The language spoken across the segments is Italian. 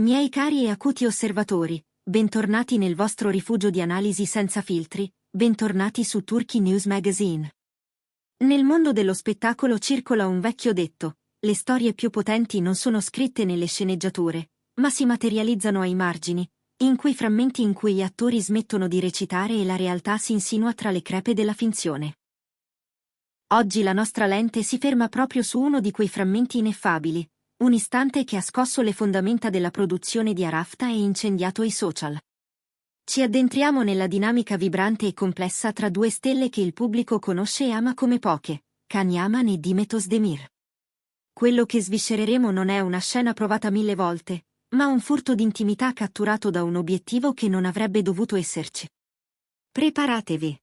Miei cari e acuti osservatori, bentornati nel vostro rifugio di analisi senza filtri, bentornati su Turkey News Magazine. Nel mondo dello spettacolo circola un vecchio detto: le storie più potenti non sono scritte nelle sceneggiature, ma si materializzano ai margini, in quei frammenti in cui gli attori smettono di recitare e la realtà si insinua tra le crepe della finzione. Oggi la nostra lente si ferma proprio su uno di quei frammenti ineffabili, un istante che ha scosso le fondamenta della produzione di Arafta e incendiato i social. Ci addentriamo nella dinamica vibrante e complessa tra due stelle che il pubblico conosce e ama come poche, Can Yaman e Demet Özdemir. Quello che sviscereremo non è una scena provata 1000 volte, ma un furto d'intimità catturato da un obiettivo che non avrebbe dovuto esserci. Preparatevi.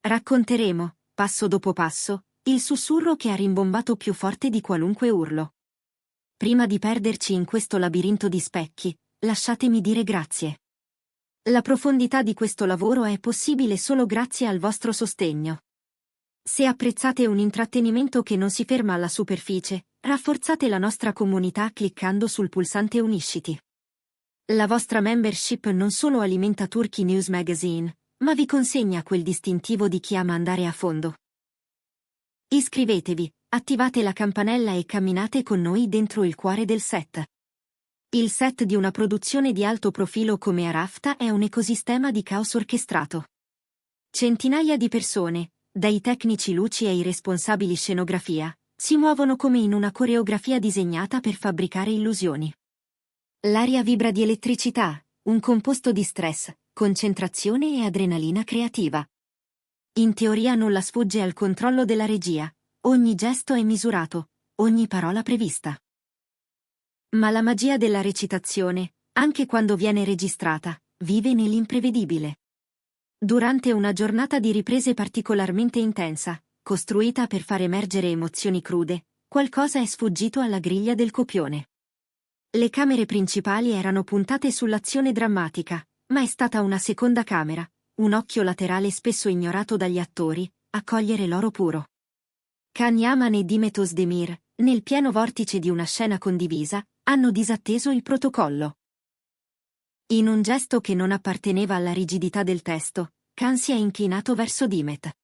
Racconteremo, passo dopo passo, il sussurro che ha rimbombato più forte di qualunque urlo. Prima di perderci in questo labirinto di specchi, lasciatemi dire grazie. La profondità di questo lavoro è possibile solo grazie al vostro sostegno. Se apprezzate un intrattenimento che non si ferma alla superficie, rafforzate la nostra comunità cliccando sul pulsante Unisciti. La vostra membership non solo alimenta Turkey News Magazine, ma vi consegna quel distintivo di chi ama andare a fondo. Iscrivetevi, attivate la campanella e camminate con noi dentro il cuore del set. Il set di una produzione di alto profilo come Arafta è un ecosistema di caos orchestrato. Centinaia di persone, dai tecnici luci ai responsabili scenografia, si muovono come in una coreografia disegnata per fabbricare illusioni. L'aria vibra di elettricità, un composto di stress, concentrazione e adrenalina creativa. In teoria nulla sfugge al controllo della regia, ogni gesto è misurato, ogni parola prevista. Ma la magia della recitazione, anche quando viene registrata, vive nell'imprevedibile. Durante una giornata di riprese particolarmente intensa, costruita per far emergere emozioni crude, qualcosa è sfuggito alla griglia del copione. Le camere principali erano puntate sull'azione drammatica, ma è stata una seconda camera, un occhio laterale spesso ignorato dagli attori, a cogliere l'oro puro. Can Yaman e Demet Özdemir, nel pieno vortice di una scena condivisa, hanno disatteso il protocollo. In un gesto che non apparteneva alla rigidità del testo, Can si è inclinato verso Demet.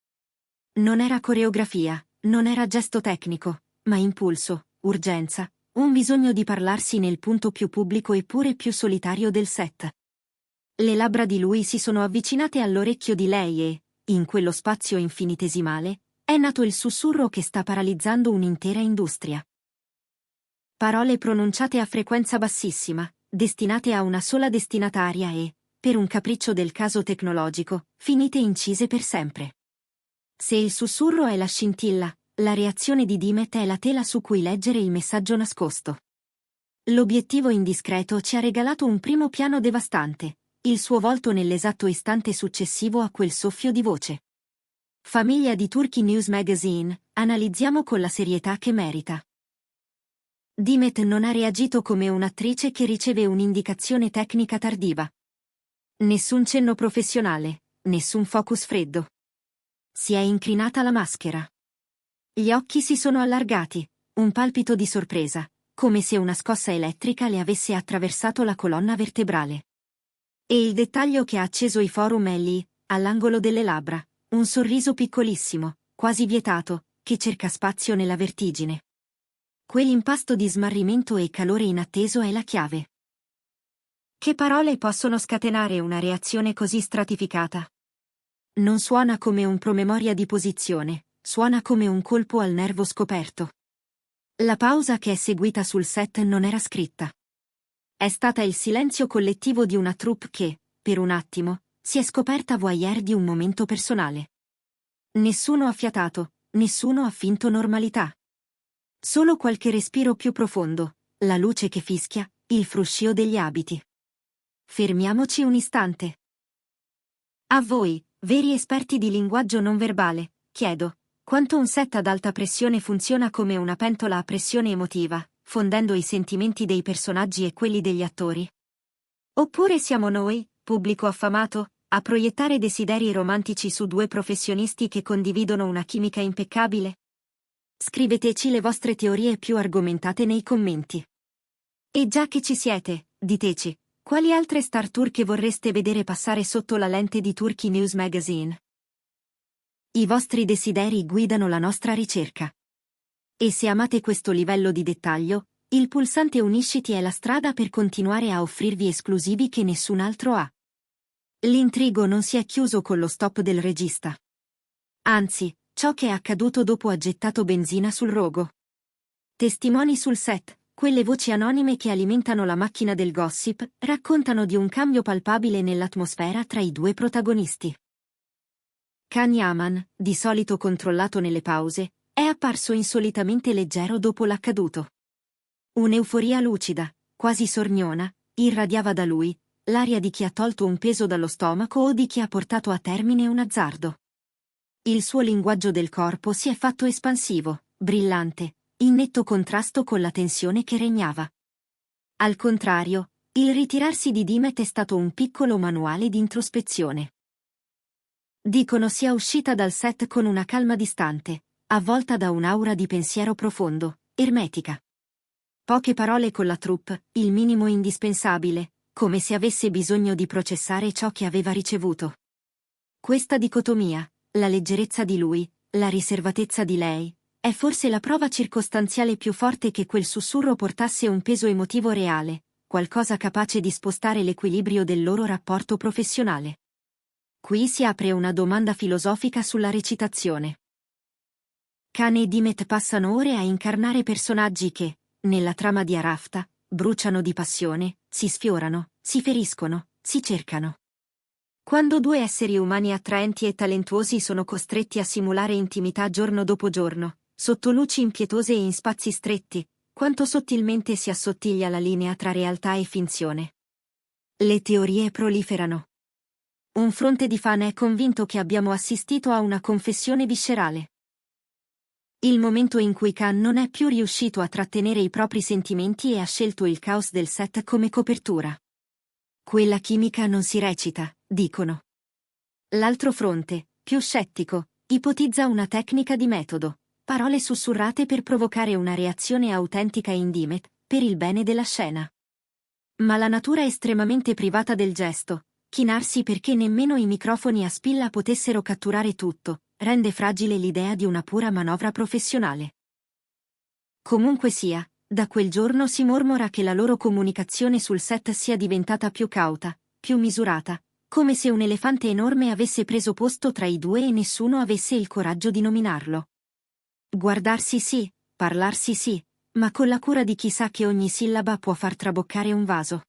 Non era coreografia, non era gesto tecnico, ma impulso, urgenza, un bisogno di parlarsi nel punto più pubblico eppure più solitario del set. Le labbra di lui si sono avvicinate all'orecchio di lei e, in quello spazio infinitesimale, è nato il sussurro che sta paralizzando un'intera industria. Parole pronunciate a frequenza bassissima, destinate a una sola destinataria e, per un capriccio del caso tecnologico, finite incise per sempre. Se il sussurro è la scintilla, la reazione di Demet è la tela su cui leggere il messaggio nascosto. L'obiettivo indiscreto ci ha regalato un primo piano devastante, il suo volto nell'esatto istante successivo a quel soffio di voce. Famiglia di Turkey News Magazine, analizziamo con la serietà che merita. Demet non ha reagito come un'attrice che riceve un'indicazione tecnica tardiva. Nessun cenno professionale, nessun focus freddo. Si è incrinata la maschera. Gli occhi si sono allargati, un palpito di sorpresa, come se una scossa elettrica le avesse attraversato la colonna vertebrale. E il dettaglio che ha acceso i forum è lì, all'angolo delle labbra, un sorriso piccolissimo, quasi vietato, che cerca spazio nella vertigine. Quell'impasto di smarrimento e calore inatteso è la chiave. Che parole possono scatenare una reazione così stratificata? Non suona come un promemoria di posizione, suona come un colpo al nervo scoperto. La pausa che è seguita sul set non era scritta. È stata il silenzio collettivo di una troupe che, per un attimo, si è scoperta voyeur di un momento personale. Nessuno ha fiatato, nessuno ha finto normalità. Solo qualche respiro più profondo, la luce che fischia, il fruscio degli abiti. Fermiamoci un istante. A voi, veri esperti di linguaggio non verbale, chiedo, quanto un set ad alta pressione funziona come una pentola a pressione emotiva, fondendo i sentimenti dei personaggi e quelli degli attori? Oppure siamo noi, pubblico affamato, a proiettare desideri romantici su due professionisti che condividono una chimica impeccabile? Scriveteci le vostre teorie più argomentate nei commenti. E già che ci siete, diteci, quali altre star turche vorreste vedere passare sotto la lente di Turkey News Magazine? I vostri desideri guidano la nostra ricerca. E se amate questo livello di dettaglio, il pulsante Unisciti è la strada per continuare a offrirvi esclusivi che nessun altro ha. L'intrigo non si è chiuso con lo stop del regista. Anzi, ciò che è accaduto dopo ha gettato benzina sul rogo. Testimoni sul set, quelle voci anonime che alimentano la macchina del gossip, raccontano di un cambio palpabile nell'atmosfera tra i due protagonisti. Can Yaman, di solito controllato nelle pause, è apparso insolitamente leggero dopo l'accaduto. Un'euforia lucida, quasi sorniona, irradiava da lui, l'aria di chi ha tolto un peso dallo stomaco o di chi ha portato a termine un azzardo. Il suo linguaggio del corpo si è fatto espansivo, brillante, in netto contrasto con la tensione che regnava. Al contrario, il ritirarsi di Dimet è stato un piccolo manuale di introspezione. Dicono sia uscita dal set con una calma distante, avvolta da un'aura di pensiero profondo, ermetica. Poche parole con la troupe, il minimo indispensabile, come se avesse bisogno di processare ciò che aveva ricevuto. Questa dicotomia, la leggerezza di lui, la riservatezza di lei, è forse la prova circostanziale più forte che quel sussurro portasse un peso emotivo reale, qualcosa capace di spostare l'equilibrio del loro rapporto professionale. Qui si apre una domanda filosofica sulla recitazione. Can e Dimet passano ore a incarnare personaggi che, nella trama di Arafta, bruciano di passione, si sfiorano, si feriscono, si cercano. Quando due esseri umani attraenti e talentuosi sono costretti a simulare intimità giorno dopo giorno, sotto luci impietose e in spazi stretti, quanto sottilmente si assottiglia la linea tra realtà e finzione. Le teorie proliferano. Un fronte di fan è convinto che abbiamo assistito a una confessione viscerale. Il momento in cui Can non è più riuscito a trattenere i propri sentimenti e ha scelto il caos del set come copertura. Quella chimica non si recita, dicono. L'altro fronte, più scettico, ipotizza una tecnica di metodo, parole sussurrate per provocare una reazione autentica in Dimet, per il bene della scena. Ma la natura estremamente privata del gesto, chinarsi perché nemmeno i microfoni a spilla potessero catturare tutto, rende fragile l'idea di una pura manovra professionale. Comunque sia, da quel giorno si mormora che la loro comunicazione sul set sia diventata più cauta, più misurata, come se un elefante enorme avesse preso posto tra i due e nessuno avesse il coraggio di nominarlo. Guardarsi sì, parlarsi sì, ma con la cura di chi sa che ogni sillaba può far traboccare un vaso.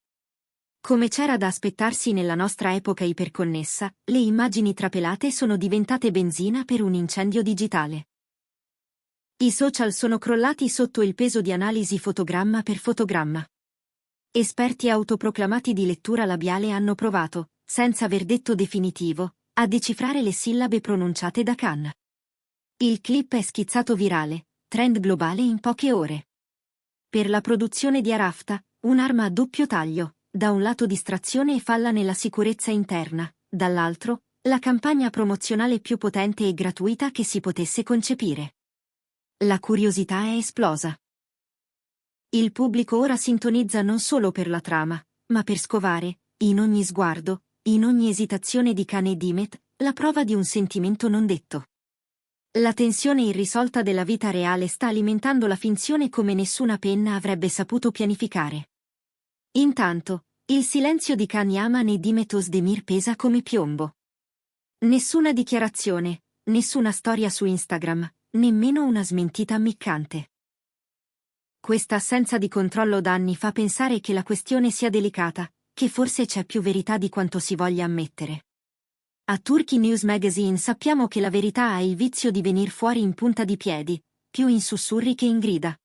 Come c'era da aspettarsi nella nostra epoca iperconnessa, le immagini trapelate sono diventate benzina per un incendio digitale. I social sono crollati sotto il peso di analisi fotogramma per fotogramma. Esperti autoproclamati di lettura labiale hanno provato, senza verdetto definitivo, a decifrare le sillabe pronunciate da Can. Il clip è schizzato virale, trend globale in poche ore. Per la produzione di Arafta, un'arma a doppio taglio. Da un lato distrazione e falla nella sicurezza interna, dall'altro, la campagna promozionale più potente e gratuita che si potesse concepire. La curiosità è esplosa. Il pubblico ora sintonizza non solo per la trama, ma per scovare, in ogni sguardo, in ogni esitazione di Can e Dimet, la prova di un sentimento non detto. La tensione irrisolta della vita reale sta alimentando la finzione come nessuna penna avrebbe saputo pianificare. Intanto, il silenzio di Can Yaman e Dimet Özdemir pesa come piombo. Nessuna dichiarazione, nessuna storia su Instagram, nemmeno una smentita ammiccante. Questa assenza di controllo da anni fa pensare che la questione sia delicata, che forse c'è più verità di quanto si voglia ammettere. A Turkey News Magazine sappiamo che la verità ha il vizio di venir fuori in punta di piedi, più in sussurri che in grida.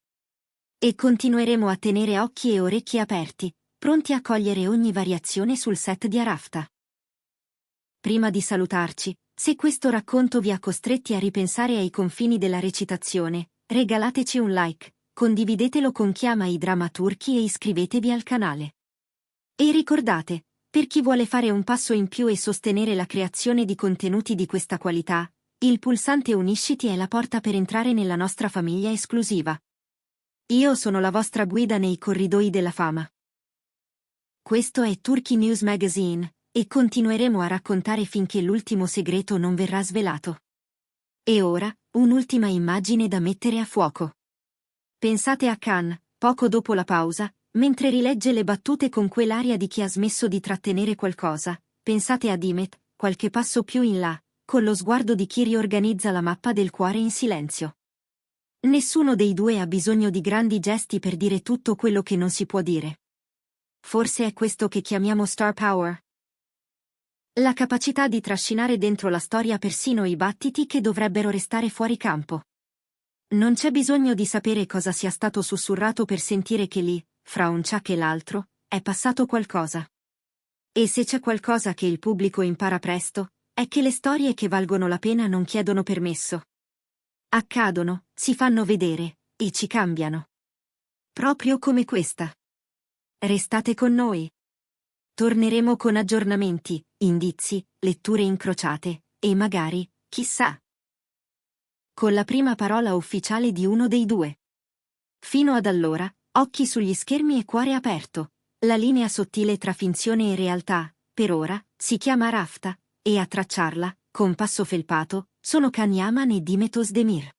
E continueremo a tenere occhi e orecchie aperti, pronti a cogliere ogni variazione sul set di Arafta. Prima di salutarci, se questo racconto vi ha costretti a ripensare ai confini della recitazione, regalateci un like, condividetelo con chi ama i drammaturghi e iscrivetevi al canale. E ricordate, per chi vuole fare un passo in più e sostenere la creazione di contenuti di questa qualità, il pulsante Unisciti è la porta per entrare nella nostra famiglia esclusiva. Io sono la vostra guida nei corridoi della fama. Questo è Turkey News Magazine, e continueremo a raccontare finché l'ultimo segreto non verrà svelato. E ora, un'ultima immagine da mettere a fuoco. Pensate a Khan, poco dopo la pausa, mentre rilegge le battute con quell'aria di chi ha smesso di trattenere qualcosa. Pensate a Dimet, qualche passo più in là, con lo sguardo di chi riorganizza la mappa del cuore in silenzio. Nessuno dei due ha bisogno di grandi gesti per dire tutto quello che non si può dire. Forse è questo che chiamiamo star power. La capacità di trascinare dentro la storia persino i battiti che dovrebbero restare fuori campo. Non c'è bisogno di sapere cosa sia stato sussurrato per sentire che lì, fra un Chuck e l'altro, è passato qualcosa. E se c'è qualcosa che il pubblico impara presto, è che le storie che valgono la pena non chiedono permesso. Accadono, si fanno vedere, e ci cambiano. Proprio come questa. Restate con noi. Torneremo con aggiornamenti, indizi, letture incrociate, e magari, chissà, con la prima parola ufficiale di uno dei due. Fino ad allora, occhi sugli schermi e cuore aperto. La linea sottile tra finzione e realtà, per ora, si chiama Rafta, e a tracciarla, con passo felpato, sono Khan Yaman e Dimet Özdemir.